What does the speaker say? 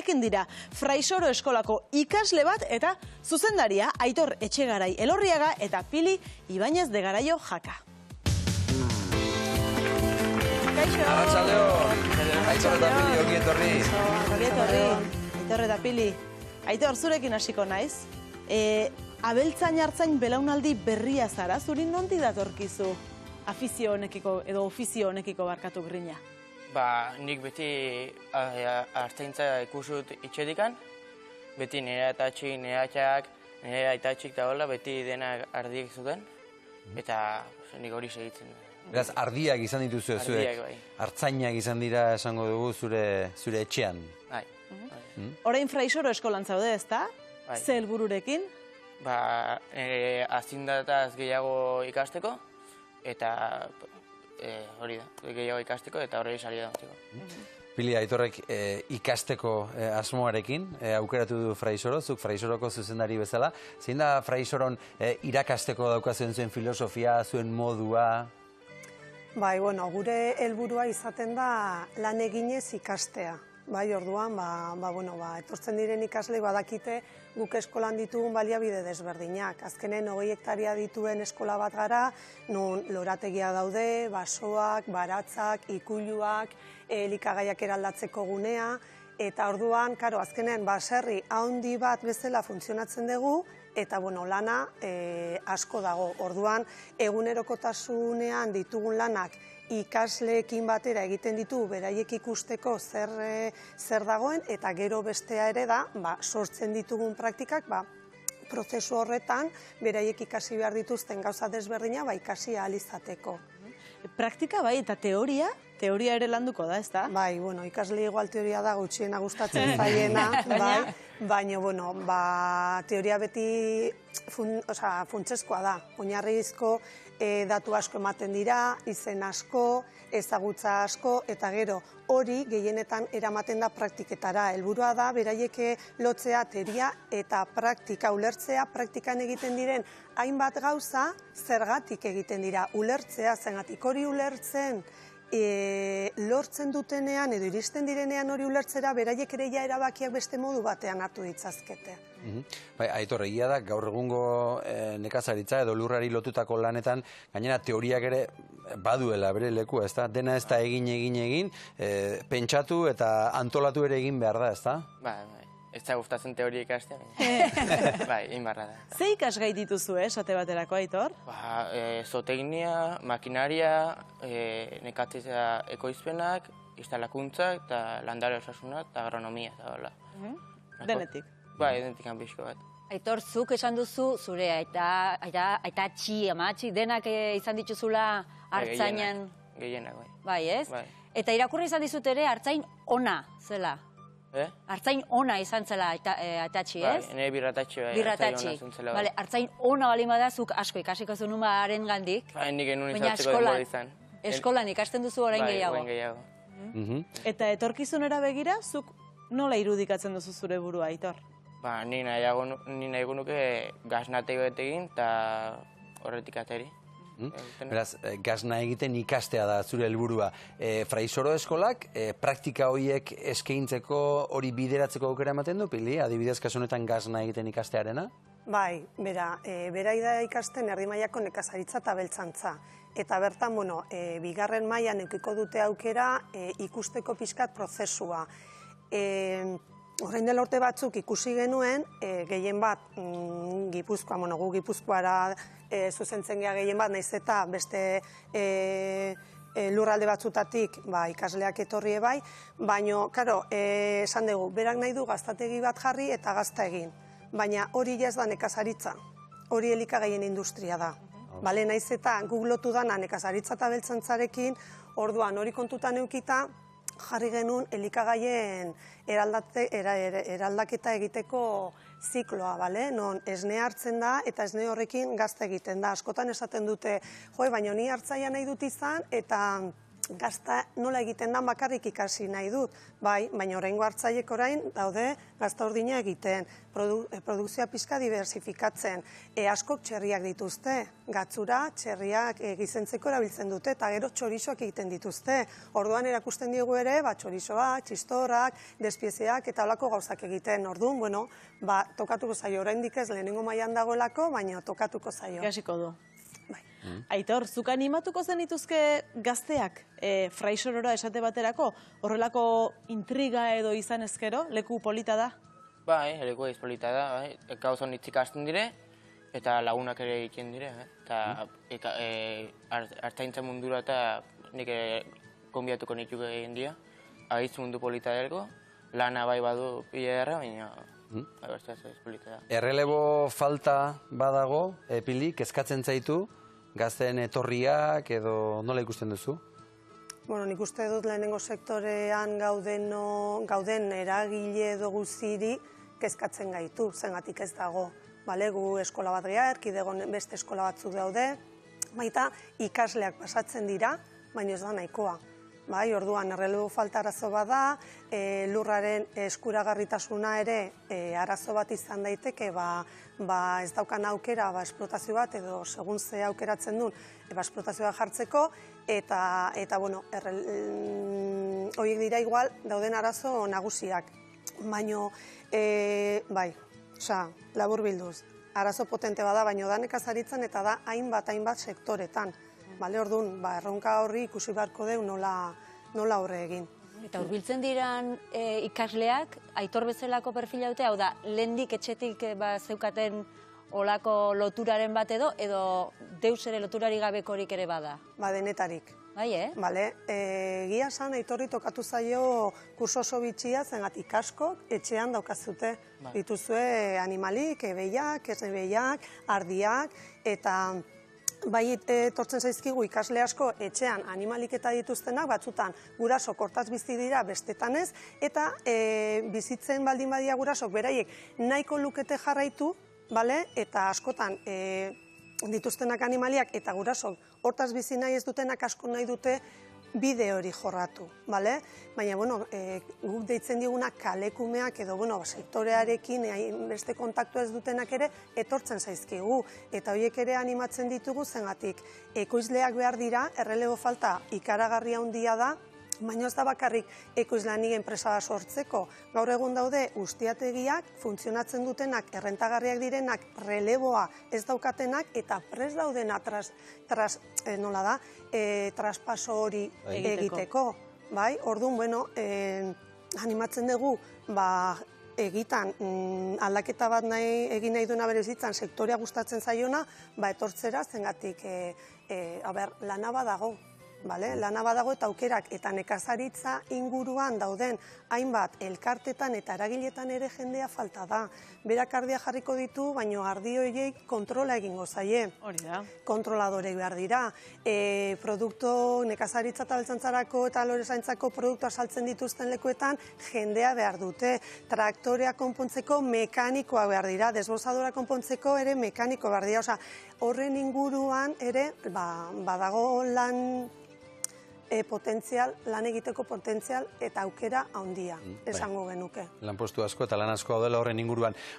Ekin dira, Fraisoro eskolako ikasle bat eta zuzendaria Aitor Etxegarai Elorriaga eta Pili Ibañez de Garaio Jaka. Kaixo! Arratsaldeon! Aitor eta Pili, ongi etorri. Aitor eta Pili. Aitor, zurekin hasiko naiz. Abeltzain hartzain belaunaldi berria zara, zuri nondik datorkizu afizio honekiko edo ofizio honekiko barkatu grina? Nik beti artzaintza ikusut itxedikan, beti nire atatxik, nire atxak, nire aitatxik eta hola, beti denak ardiek zuten, eta nik hori segitzen. Beraz, ardiak izan dituzu zuek, artzainak izan dira esango dugu zure etxean. Bai. Orain Fraisoro eskolan zaude, ezta? Ze helbururekin? Azindataz gehiago ikasteko, eta hori da, gehiago ikasteko eta horrei salia dautiko. Pili, Aitorrek ikasteko asmoarekin aukeratu du Fraisoro, zuk Fraisoroko zuzendari bezala. Zein da Fraisoron irakasteko daukazuen zuen filosofia, zuen modua? Bai, gure helburua izaten da lan eginez ikastea. Bai, orduan, etortzen diren ikasle badakite guk eskolan ditugun baliabide desberdinak. Azkenen 20 hektaria dituen eskola bat gara, non lorategia daude, basoak, baratzak, ikuiluak, elikagaiak eraldatzeko gunea, eta orduan, azkenen baserri handi bat bezala funtzionatzen dugu, eta lana asko dago. Orduan, egunerokotasunean ditugun lanak ikasleekin batera egiten ditu beraiek ikusteko zer dagoen, eta gero bestea ere da, sortzen ditugun praktikak, prozesu horretan beraiek ikasi behar dituzten gauza desberdina, ikasi ahal izateko. Praktika bai, eta teoria ere landuko da, ezta? Bai, ikasle igual teoria da gutxiena gustatzen zaiena, baina teoria beti funtsezkoa da. Oinarrizko datu asko ematen dira, izen asko, ezagutza asko, eta gero hori gehienetan eramaten da praktiketara. Helburua da, beraiek lotzea teoria eta praktika ulertzea, praktikan egiten diren hainbat gauza zergatik egiten dira. Ulertzea, zengatik hori ulertzen, lortzen dutenean edo iristen direnean hori ulertzera, beraiek ere erabakiak beste modu batean hartu ditzazkete. Aitor, egia da, gaur egungo nekazaritza edo lurrari lotutako lanetan, gainera teoriak ere baduela bere leku, ezta? Dena ez da egin, pentsatu eta antolatu ere egin behar da, ezta? Ez da gustatzen teoria ikastea. Bai, egin barra da. Ze ikasgai dituzu, esate baterako, Aitor? Zootecnia, makinaria, nekatzea ekoizpenak, instalakuntzak, eta landare osasunak, eta agronomia, eta hola. Denetik? Bai, denetik hanbizko bat. Aitor, zuk esan duzu, zure aitatxi, amatxi, denak izan dituzula hartzainan... Gehienak, bai. Bai, ez? Eta irakurri izan dizut ere hartzain ona zela. Hartzain ona izan zela aitatxi, ez? Bai, nire birratatxi, bai. Birratatxi. Hartzain ona bali badazuk asko ikasiko zuen haren gandik. Bai, nik enun izatzeko denbora izan. Eskolan ikasten duzu orain gehiago. Bai, orain gehiago. Eta etorkizunera begira, zuk nola irudikatzen duzu zure burua, Aitor? Ni nahi nuke gaznatego egin eta horretik ateri. Beraz, gazna egiten ikastea da zure helburua. Fraisoro eskolak praktika horiek eskaintzeko hori bideratzeko aukera ematen du, Pili? Adibidez, kasu honetan gazna egiten ikastearena? Bai, bera da ikasten erdi mailako nekazaritza eta abeltzantza. Eta bertan, bigarren mailan edukiko dute aukera ikusteko pixkat prozesua. Horrein dela urte batzuk ikusi genuen, gehien bat, Gipuzkoa, gu Gipuzkoara zuzentzen gea gehien bat, nahiz eta beste lurralde batzutatik ikasleak etorri bai, baina, esan dugu, berak nahi du gaztategi bat jarri eta gazta egin. Baina hori ez da nekazaritza, hori elikagaien industria da. Nahiz eta guk lotu dana nekazaritza eta abeltzantzarekin, orduan hori kontutan eukita, jarri genuen elikagaien eraldaketa egiteko zikloa, non esnea hartzen da eta esne horrekin gazta egiten da. Askotan esaten dute, baina ni hartzaia nahi dut izan eta gazta nola egiten dan bakarrik ikasi nahi dut, bai, baina oraingo hartzaiek orain daude gazta urdina egiten, produkzioa pizka diversifikatzen, askok txerriak dituzte, gatzura txerriak gizentzeko erabiltzen dute, eta gero txorizoak egiten dituzte. Orduan erakusten diegu ere, txorizoak, txistorrak, despieziak eta holako gauzak egiten. Orduan, bueno, tokatuko zaio, oraindik ez lehenengo mailan dagoelako, baina tokatuko zaio. Ikasiko du. Aitor, zuk animatuko zenituzke gazteak fraisorora esate baterako? Horrelako intriga edo izan ezkero, leku polita da? Bai, leku ez polita da, gauz honitzik hasten dire, eta lagunak ere egiten dire. Eta hartzaintza mundura eta nik konbiatuko nituk egin dira. Agitz mundu polita delko, lana bai badu pila erra, baina ez polita da. Errelebo falta badago, Pili, kezkatzen zaitu, gazteen etorriak edo nola ikusten duzu? Bueno, nik uste dut lehenengo sektorean gauden eragile edo guziri kezkatzen gaitu, zengatik ez dago. Gu eskola bat geha, erkidegon beste eskola batzu daude, baita ikasleak pasatzen dira, baina ez da nahikoa. Orduan, errelebo falta arazo bada, lurraren eskuragarritasuna ere arazo bat izan daiteke, ez daukan aukera esplotazio bat, edo segun ze aukeratzen duen, esplotazioa jartzeko, eta horiek dira igual dauden arazo nagusiak. Baina, labur bilduz, arazo potente bada, baina da nekazaritzen eta da hainbat sektoretan. Orduan, erronka horri ikusi beharko deu nola aurre egin. Eta hurbiltzen diran ikasleak, Aitor bezalako perfila dute, hau da, lehendik etxetik zeukaten olako loturaren bat edo deus ere loturari gabekorik ere bada? Denetarik. Bai, Egia esan, Aitorri tokatu zaio kurso oso bitxia, zengatik asko etxean daukazute. Dituzue animalik, behiak, ez behiak, ardiak, eta bai etortzen zaizkigu ikasle asko etxean animalik eta dituztenak, batzutan guraso kortaz bizi dira bestetan ez, eta bizitzen baldin badia gurasok beraiek nahiko lukete jarraitu, eta askotan dituztenak animaliak eta gurasok hortaz bizi nahi ez dutenak asko nahi dute bide hori jorratu, baina, guk deitzen digunak kalekumeak edo, sektorearekin beste kontaktu ez dutenak ere etortzen zaizkigu, eta horiek ere animatzen ditugu zengatik. Ekoizleak behar dira, errelebo falta ikaragarria handia da, baina ez da bakarrik ekoizlanik enpresa sortzeko. Gaur egun daude ustiategiak, funtzionatzen dutenak, errentagarriak direnak, releboa ez daukatenak, eta prest daudena traspaso hori egiteko. Orduan, animatzen dugu, egitan aldaketa bat egin nahi duena bere bizitzan sektorea gustatzen zaiona, etortzera zengatik lana badago. Lana badago eta aukerak eta nekazaritza inguruan dauden hainbat elkartetan eta eragiletan ere jendea falta da. Berak ardia jarriko ditu, baina ardi horiek kontrola egingo zaie. Hori da. Kontroladorek behar dira. Produktu nekazaritza eta beltzantzarako eta lorezaintzako produktua saltzen dituzten lekuetan jendea behar dute. Traktorea konpontzeko mekanikoa behar dira. Desbozadora konpontzeko ere mekaniko behar dira. Horren inguruan ere badago lan egiteko potentzial eta aukera handia, esango genuke. Lanpostu asko eta lan asko daudela horren inguruan.